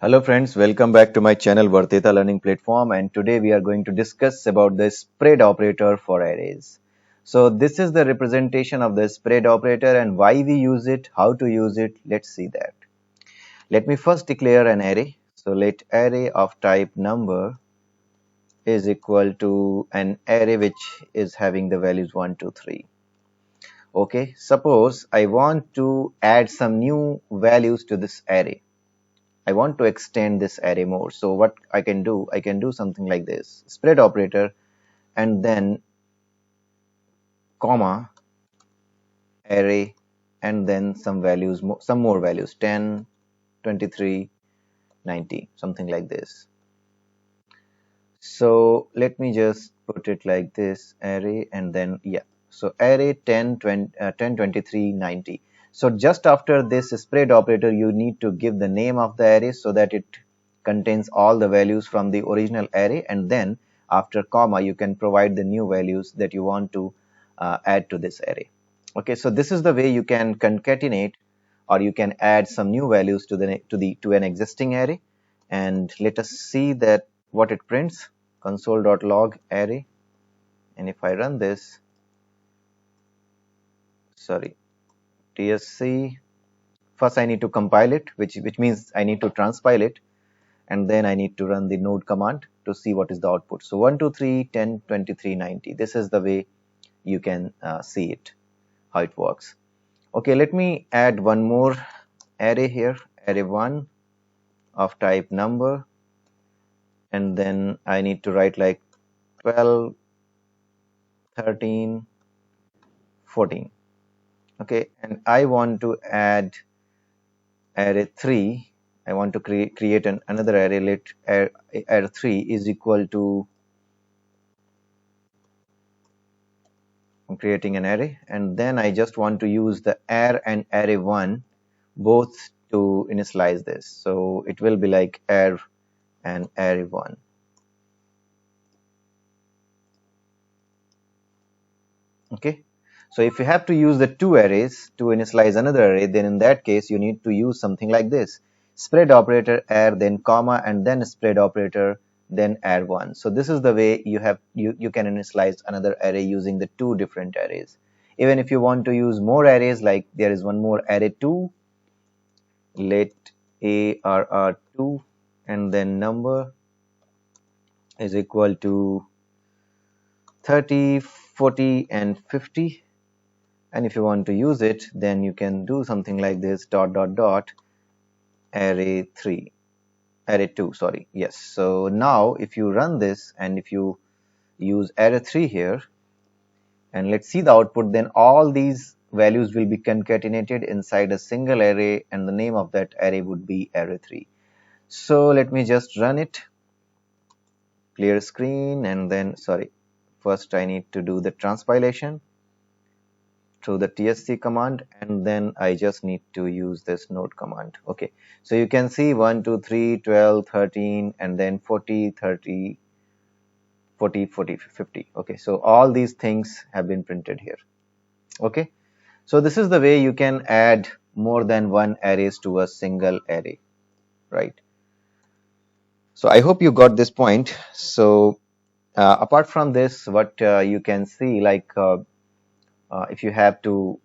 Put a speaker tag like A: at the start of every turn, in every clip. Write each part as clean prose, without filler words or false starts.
A: Hello friends, welcome back to my channel Varteta Learning Platform, and today we are going to discuss about the spread operator for arrays. So this is the representation of the spread operator and why we use it, how to use it. Let's see that. Let me first declare an array. So let array of type number is equal to an array which is having the values 1, 2, 3. Okay, suppose I want to add some new values to this array. I want to extend this array more. So what I can do something like this: spread operator and then comma array and then some values, some more values, 10, 23, 90, something like this. So let me just put it like this: array and then so array 10, 20, 10, 23, 90. So just after this spread operator, you need to give the name of the array so that it contains all the values from the original array, and then after comma you can provide the new values that you want to add to this array. Okay, so this is the way you can concatenate or you can add some new values to an existing array. And let us see that what it prints: console.log array. And if I run this, sorry, tsc, first I need to compile it, which means I need to transpile it, and then I need to run the node command to see what is the output. So 1, 2, 3, 10, 23, 90. This is the way you can see it, how it works. Okay, let me add one more array here, array 1 of type number, and then I need to write like 12, 13, 14. Okay, and I want to add array 3. I want to create another array. Let array 3 is equal to, I'm creating an array, and then I just want to use the array and array 1 both to initialize this. So it will be like array and array 1. Okay, so if you have to use the two arrays to initialize another array, then in that case you need to use something like this: spread operator array, then comma, and then spread operator, then array 1. So this is the way you can initialize another array using the two different arrays. Even if you want to use more arrays, like there is one more array 2, let arr2 and then number is equal to 30, 40, and 50. And if you want to use it, then you can do something like this: dot dot dot array 2, sorry. Yes, so now if you run this and if you use array 3 here and let's see the output, then all these values will be concatenated inside a single array, and the name of that array would be array 3. So let me just run it, clear screen, and then first I need to do the transpilation through the tsc command, and then I just need to use this node command. Okay, so you can see 1, 2, 3, 12, 13, and then 40, 30, 40, 40, 50. Okay, so all these things have been printed here. Okay, so this is the way you can add more than one arrays to a single array, right? So I hope you got this point. So apart from this, what you can see, like if you have to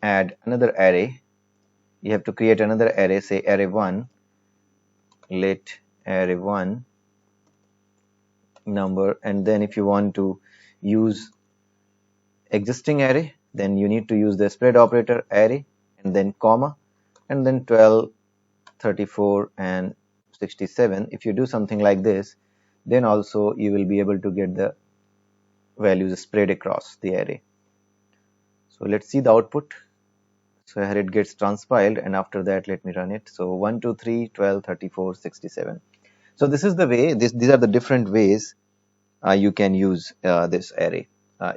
A: add another array, you have to create another array, say array 1, let array 1 number, and then if you want to use existing array, then you need to use the spread operator array and then comma and then 12, 34, and 67. If you do something like this, then also you will be able to get the values spread across the array. So let's see the output. So here it gets transpiled, and after that let me run it. So 1, 2, 3, 12, 34, 67. So this is the way, these are the different ways you can use this array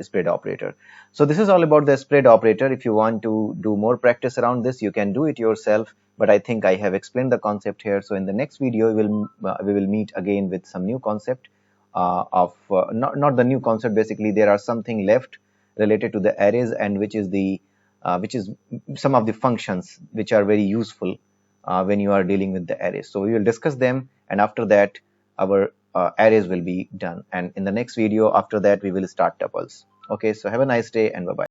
A: spread operator. So this is all about the spread operator. If you want to do more practice around this, you can do it yourself, but I think I have explained the concept here. So in the next video we will meet again with some new concept of not the new concept. Basically there are something left related to the arrays, and which is some of the functions which are very useful when you are dealing with the arrays. So we will discuss them, and after that our arrays will be done, and in the next video after that we will start tuples. Okay, so have a nice day and bye bye.